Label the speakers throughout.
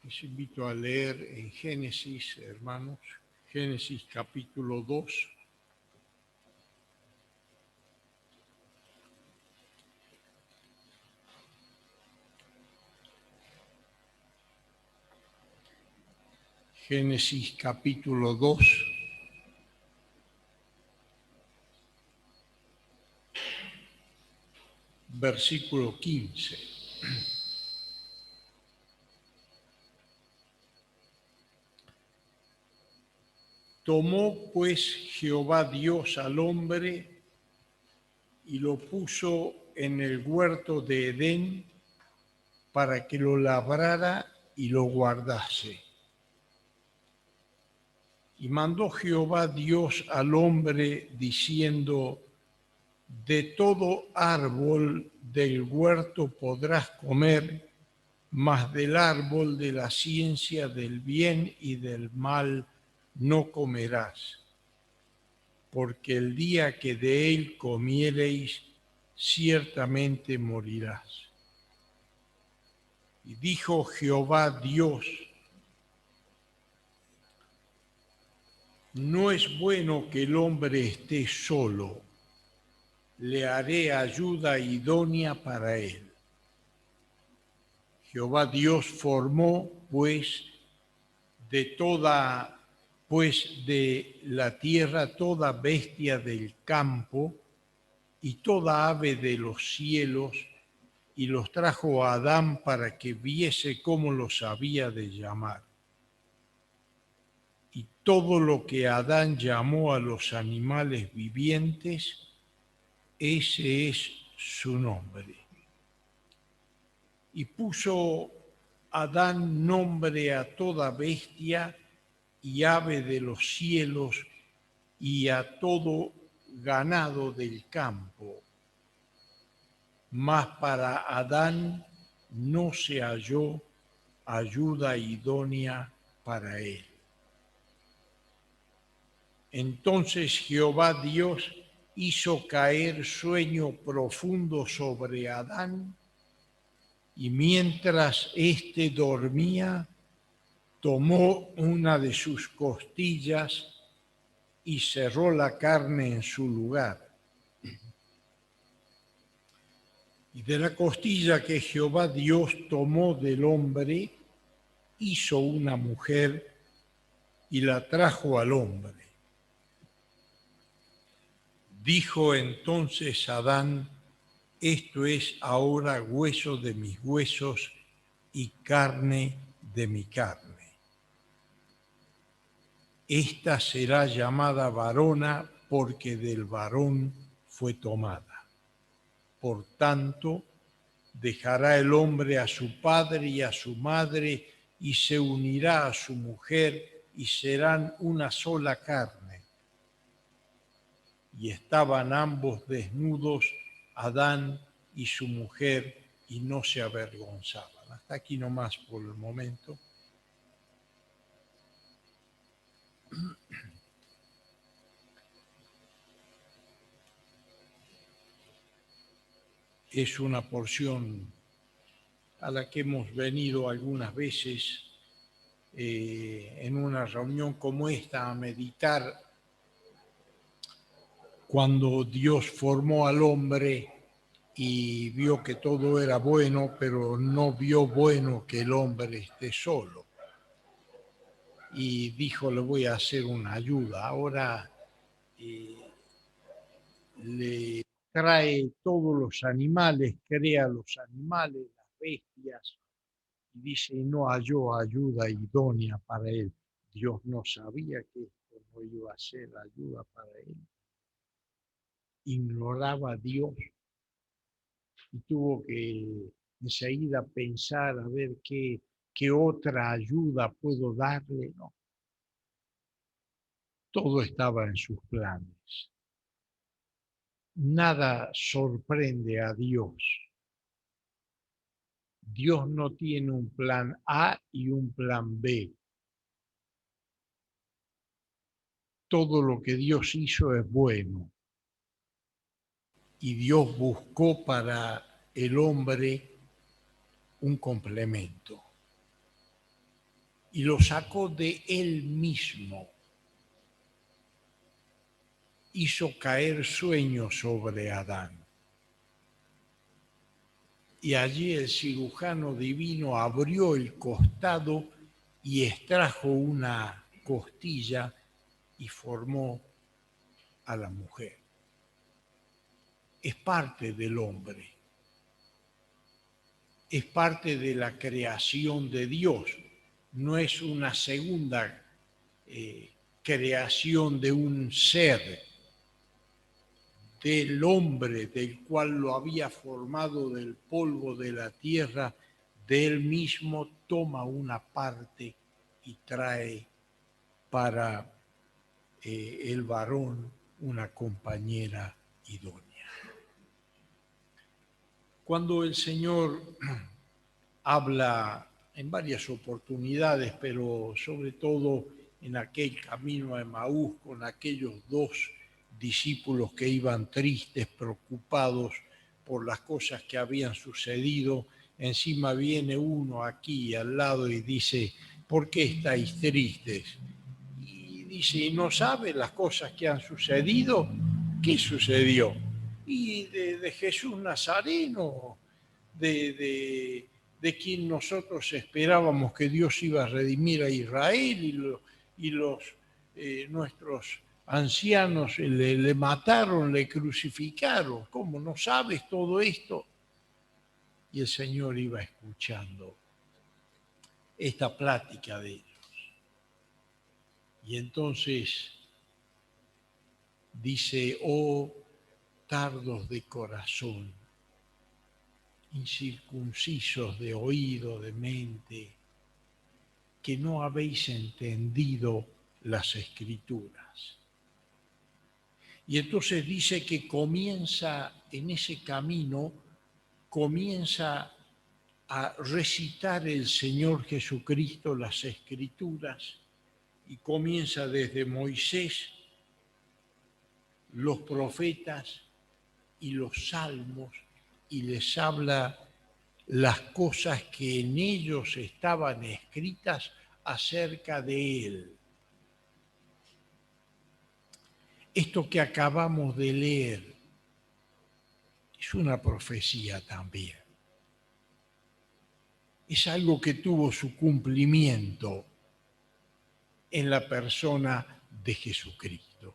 Speaker 1: Les invito a leer en Génesis, hermanos, Génesis capítulo 2. Génesis capítulo 2. Versículo 15. Tomó pues Jehová Dios al hombre y lo puso en el huerto de Edén para que lo labrara y lo guardase. Y mandó Jehová Dios al hombre diciendo: de todo árbol del huerto podrás comer, mas del árbol de la ciencia del bien y del mal no comerás, porque el día que de él comiereis, ciertamente morirás. Y dijo Jehová Dios: no es bueno que el hombre esté solo, le haré ayuda idónea para él. Jehová Dios formó, pues, de la tierra toda bestia del campo y toda ave de los cielos, y los trajo a Adán para que viese cómo los había de llamar. Y todo lo que Adán llamó a los animales vivientes, ese es su nombre. Y puso Adán nombre a toda bestia y ave de los cielos y a todo ganado del campo. Mas para Adán no se halló ayuda idónea para él. Entonces Jehová Dios hizo caer sueño profundo sobre Adán, y mientras éste dormía, tomó una de sus costillas y cerró la carne en su lugar. Y de la costilla que Jehová Dios tomó del hombre, hizo una mujer y la trajo al hombre. Dijo entonces Adán: esto es ahora hueso de mis huesos y carne de mi carne. Esta será llamada varona porque del varón fue tomada. Por tanto, dejará el hombre a su padre y a su madre y se unirá a su mujer y serán una sola carne. Y estaban ambos desnudos, Adán y su mujer, y no se avergonzaban. Hasta aquí nomás por el momento. Es una porción a la que hemos venido algunas veces en una reunión como esta a meditar cuando Dios formó al hombre y vio que todo era bueno, pero no vio bueno que el hombre esté solo. Y dijo: le voy a hacer una ayuda. Ahora le trae todos los animales, crea los animales, las bestias, y dice: no halló ayuda idónea para él. Dios no sabía que esto no iba a ser ayuda para él. Ignoraba a Dios y tuvo que enseguida pensar a ver qué otra ayuda puedo darle. No, todo estaba en sus planes. Nada sorprende a Dios. Dios no tiene un plan A y un plan B. Todo lo que Dios hizo es bueno. Y Dios buscó para el hombre un complemento. y lo sacó de él mismo. Hizo caer sueño sobre Adán. Y allí el cirujano divino abrió el costado y extrajo una costilla y formó a la mujer. Es parte del hombre, es parte de la creación de Dios, no es una segunda creación de un ser, del hombre, del cual lo había formado del polvo de la tierra, de él mismo toma una parte y trae para el varón una compañera idónea. Cuando el Señor habla en varias oportunidades, pero sobre todo en aquel camino a Emaús con aquellos dos discípulos que iban tristes, preocupados por las cosas que habían sucedido, encima viene uno aquí al lado y dice: ¿por qué estáis tristes? Y dice: ¿no sabe las cosas que han sucedido? ¿Qué sucedió? Y de Jesús Nazareno, de quien nosotros esperábamos que Dios iba a redimir a Israel, y los nuestros ancianos le mataron, le crucificaron. ¿Cómo no sabes todo esto? Y el Señor iba escuchando esta plática de ellos. Y entonces dice: oh tardos de corazón, incircuncisos de oído, de mente, que no habéis entendido las Escrituras. Y entonces dice que comienza en ese camino, comienza a recitar el Señor Jesucristo las Escrituras, y comienza desde Moisés, los profetas y los salmos, y les habla las cosas que en ellos estaban escritas acerca de él. Esto que acabamos de leer es una profecía también. Es algo que tuvo su cumplimiento en la persona de Jesucristo.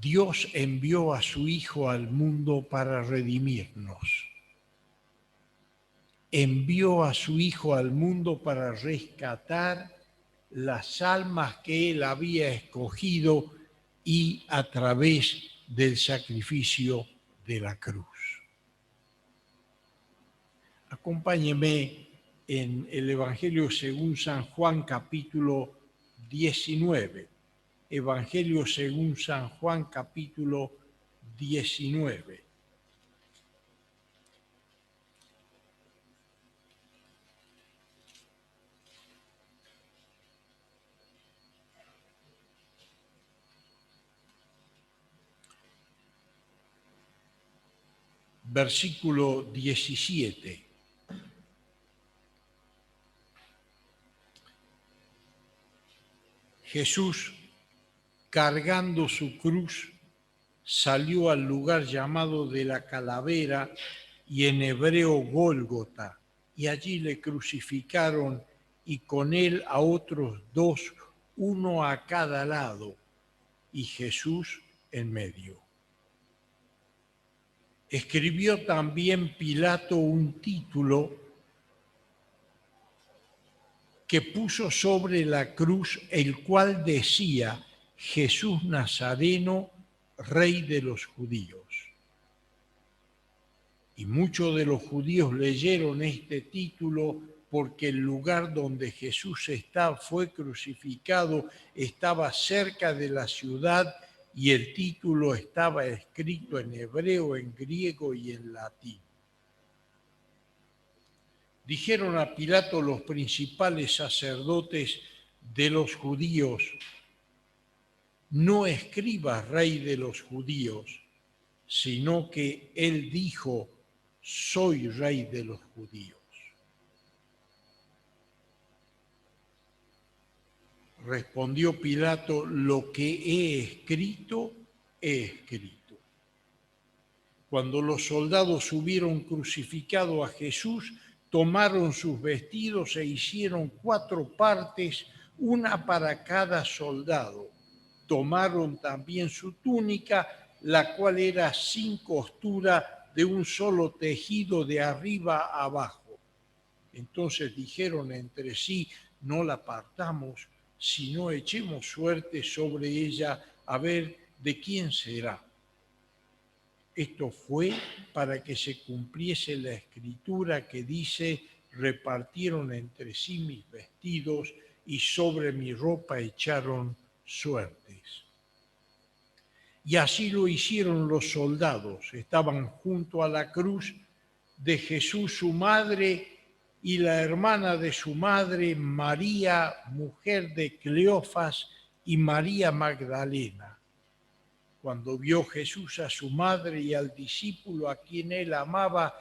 Speaker 1: Dios envió a su Hijo al mundo para redimirnos. Envió a su Hijo al mundo para rescatar las almas que Él había escogido, y a través del sacrificio de la cruz. Acompáñeme en el Evangelio según San Juan, capítulo 19. Evangelio según San Juan, capítulo 19. Versículo 17. Jesús, cargando su cruz, salió al lugar llamado de la Calavera, y en hebreo Gólgota, y allí le crucificaron, y con él a otros dos, uno a cada lado, y Jesús en medio. Escribió también Pilato un título que puso sobre la cruz, el cual decía: Jesús Nazareno, Rey de los judíos. Y muchos de los judíos leyeron este título, porque el lugar donde Jesús fue crucificado estaba cerca de la ciudad, y el título estaba escrito en hebreo, en griego y en latín. Dijeron a Pilato los principales sacerdotes de los judíos: no escribas Rey de los judíos, sino que él dijo: soy Rey de los judíos. Respondió Pilato: lo que he escrito, he escrito. Cuando los soldados hubieron crucificado a Jesús, tomaron sus vestidos e hicieron 4 partes, una para cada soldado. Tomaron también su túnica, la cual era sin costura, de un solo tejido de arriba a abajo. Entonces dijeron entre sí: no la partamos, sino echemos suerte sobre ella, a ver de quién será. Esto fue para que se cumpliese la escritura que dice: repartieron entre sí mis vestidos y sobre mi ropa echaron suertes. Y así lo hicieron los soldados. Estaban junto a la cruz de Jesús su madre y la hermana de su madre, María, mujer de Cleofas, y María Magdalena. Cuando vio Jesús a su madre y al discípulo a quien él amaba,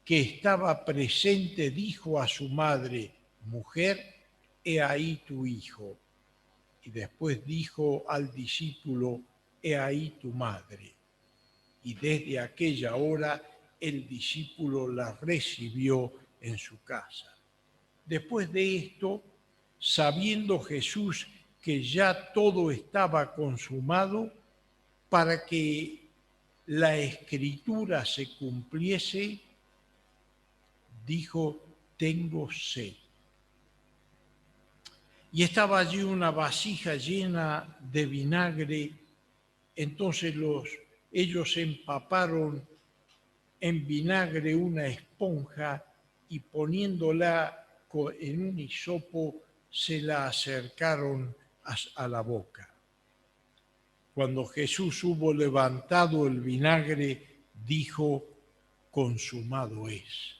Speaker 1: que estaba presente, dijo a su madre: mujer, he ahí tu hijo. Y después dijo al discípulo: he ahí tu madre. Y desde aquella hora el discípulo la recibió en su casa. Después de esto, sabiendo Jesús que ya todo estaba consumado, para que la escritura se cumpliese, dijo: tengo sed. Y estaba allí una vasija llena de vinagre. Entonces ellos empaparon en vinagre una esponja y poniéndola en un hisopo se la acercaron a la boca. Cuando Jesús hubo levantado el vinagre, dijo: consumado es.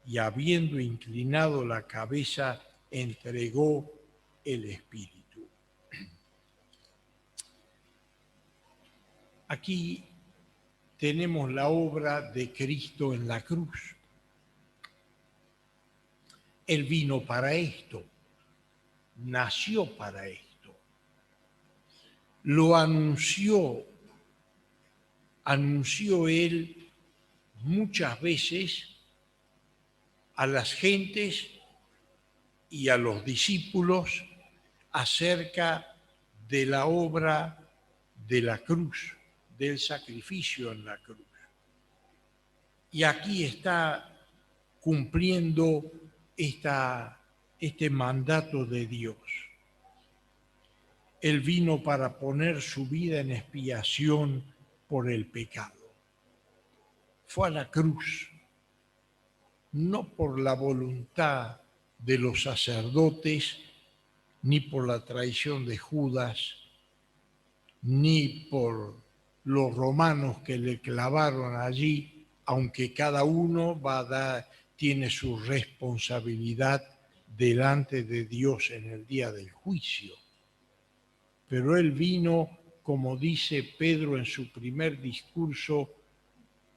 Speaker 1: Y habiendo inclinado la cabeza, entregó el Espíritu. Aquí tenemos la obra de Cristo en la cruz. Él vino para esto, nació para esto. Lo anunció él muchas veces a las gentes y a los discípulos acerca de la obra de la cruz, del sacrificio en la cruz. Y aquí está cumpliendo este mandato de Dios. Él vino para poner su vida en expiación por el pecado. Fue a la cruz, no por la voluntad de los sacerdotes, ni por la traición de Judas, ni por los romanos que le clavaron allí, aunque cada uno tiene su responsabilidad delante de Dios en el día del juicio. Pero él vino, como dice Pedro en su primer discurso,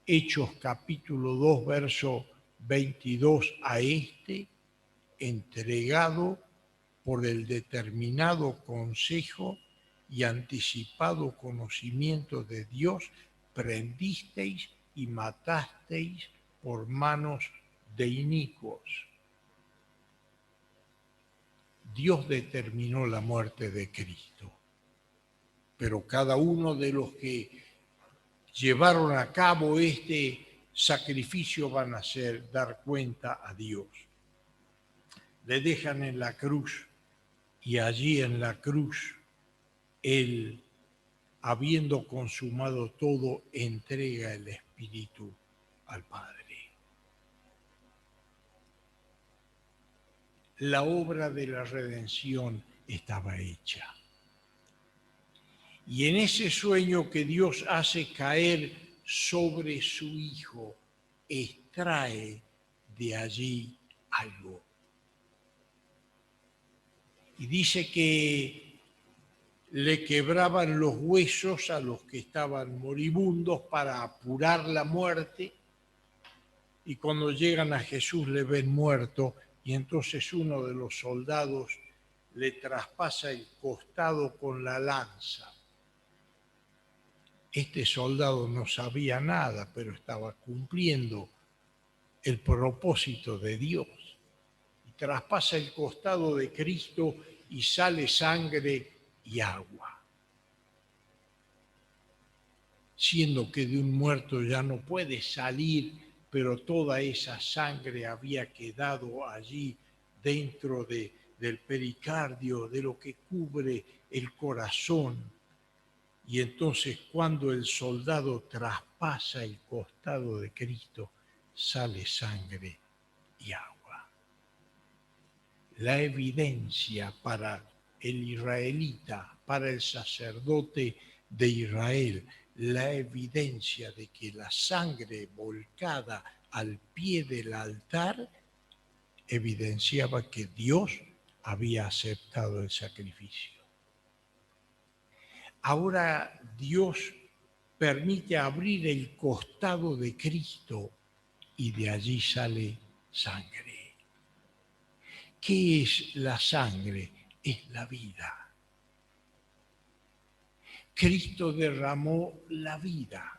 Speaker 1: Hechos capítulo 2, verso 22, a entregado por el determinado consejo y anticipado conocimiento de Dios, prendisteis y matasteis por manos de inicuos. Dios determinó la muerte de Cristo, pero cada uno de los que llevaron a cabo este sacrificio van a dar cuenta a Dios. Le dejan en la cruz y allí en la cruz Él, habiendo consumado todo, entrega el Espíritu al Padre. La obra de la redención estaba hecha. Y en ese sueño que Dios hace caer sobre su Hijo, extrae de allí algo. Y dice que le quebraban los huesos a los que estaban moribundos para apurar la muerte, y cuando llegan a Jesús le ven muerto, y entonces uno de los soldados le traspasa el costado con la lanza. Este soldado no sabía nada, pero estaba cumpliendo el propósito de Dios. Y traspasa el costado de Cristo y sale sangre y agua. Siendo que de un muerto ya no puede salir, pero toda esa sangre había quedado allí dentro del pericardio, de lo que cubre el corazón. Y entonces cuando el soldado traspasa el costado de Cristo, sale sangre y agua. La evidencia para el israelita, para el sacerdote de Israel, la evidencia de que la sangre volcada al pie del altar evidenciaba que Dios había aceptado el sacrificio. Ahora Dios permite abrir el costado de Cristo y de allí sale sangre. ¿Qué es la sangre? Es la vida. Cristo derramó la vida.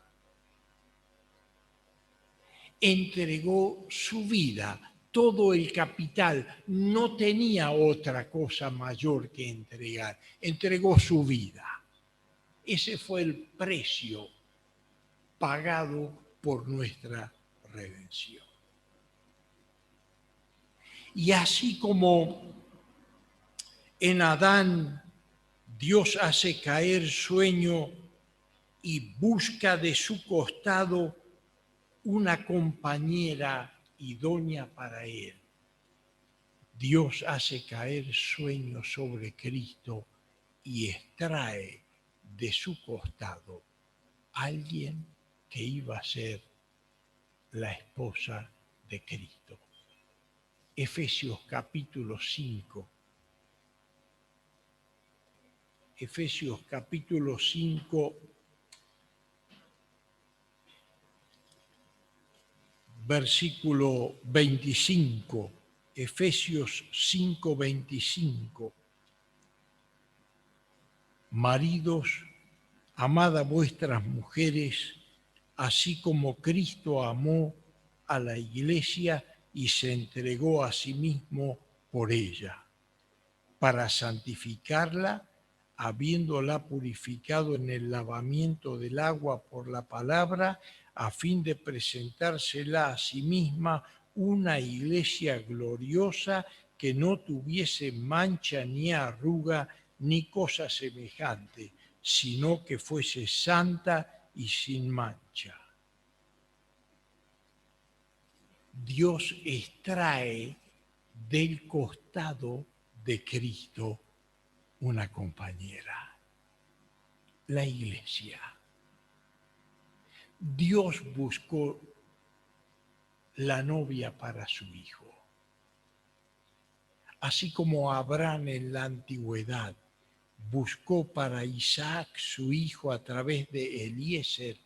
Speaker 1: Entregó su vida, todo el capital. No tenía otra cosa mayor que entregar. Entregó su vida. Ese fue el precio pagado por nuestra redención. Y así como en Adán Dios hace caer sueño y busca de su costado una compañera idónea para él, Dios hace caer sueño sobre Cristo y extrae de su costado a alguien que iba a ser la esposa de Cristo. Efesios capítulo 5. Efesios capítulo 5, versículo 25. Efesios 5, 25. Maridos, amad a vuestras mujeres, así como Cristo amó a la iglesia y se entregó a sí mismo por ella, para santificarla, habiéndola purificado en el lavamiento del agua por la palabra, a fin de presentársela a sí misma una iglesia gloriosa que no tuviese mancha ni arruga ni cosa semejante, sino que fuese santa y sin mancha. Dios extrae del costado de Cristo una compañera, la iglesia. Dios buscó la novia para su hijo. Así como Abraham en la antigüedad buscó para Isaac, su hijo, a través de Eliezer,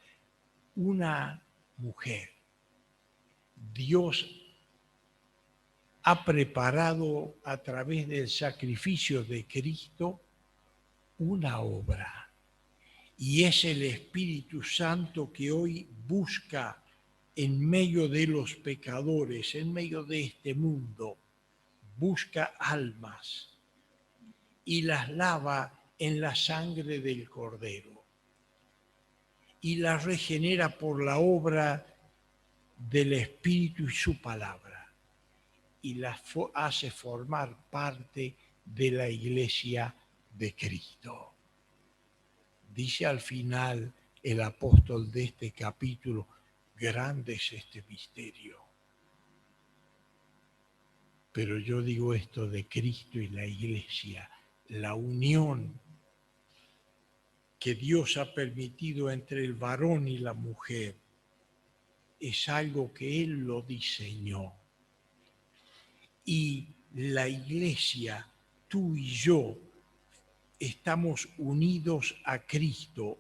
Speaker 1: una mujer. Dios ha preparado a través del sacrificio de Cristo una obra. Y es el Espíritu Santo que hoy busca en medio de los pecadores, en medio de este mundo, busca almas y las lava en la sangre del Cordero y las regenera por la obra del Espíritu y su palabra y las hace formar parte de la iglesia de Cristo. Dice al final el apóstol de este capítulo, grande es este misterio. Pero yo digo esto de Cristo y la iglesia, la unión que Dios ha permitido entre el varón y la mujer, es algo que Él lo diseñó. Y la iglesia, tú y yo, estamos unidos a Cristo.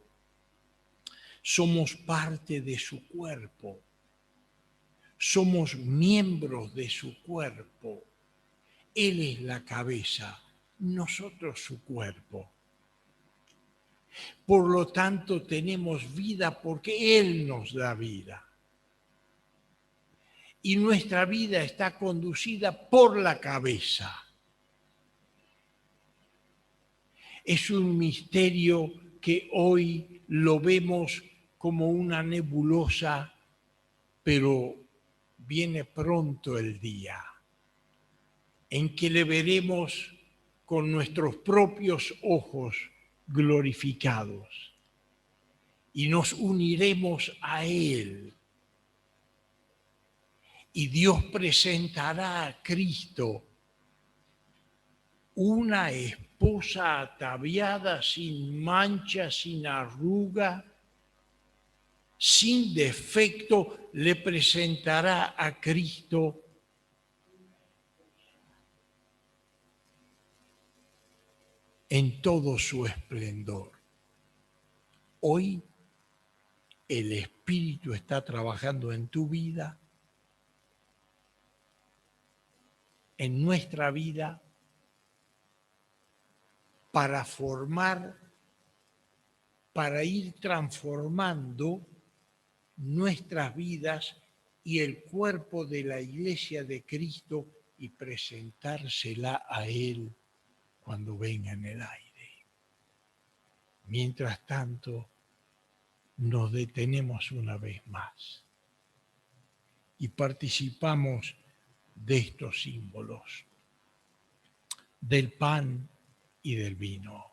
Speaker 1: Somos parte de su cuerpo. Somos miembros de su cuerpo. Él es la cabeza, nosotros su cuerpo. Por lo tanto, tenemos vida porque Él nos da vida. Y nuestra vida está conducida por la cabeza. Es un misterio que hoy lo vemos como una nebulosa, pero viene pronto el día en que le veremos con nuestros propios ojos glorificados y nos uniremos a Él. Y Dios presentará a Cristo una esposa ataviada, sin mancha, sin arruga, sin defecto, le presentará a Cristo en todo su esplendor. Hoy el Espíritu está trabajando en tu vida, en nuestra vida, para formar, para ir transformando nuestras vidas y el cuerpo de la Iglesia de Cristo y presentársela a Él cuando venga en el aire. Mientras tanto, nos detenemos una vez más y participamos de estos símbolos, del pan y del vino.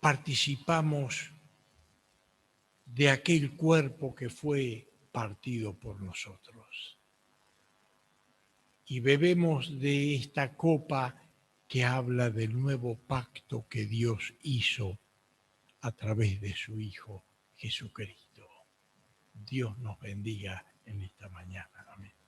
Speaker 1: Participamos de aquel cuerpo que fue partido por nosotros. Y bebemos de esta copa que habla del nuevo pacto que Dios hizo a través de su Hijo Jesucristo. Dios nos bendiga en esta mañana. Amén.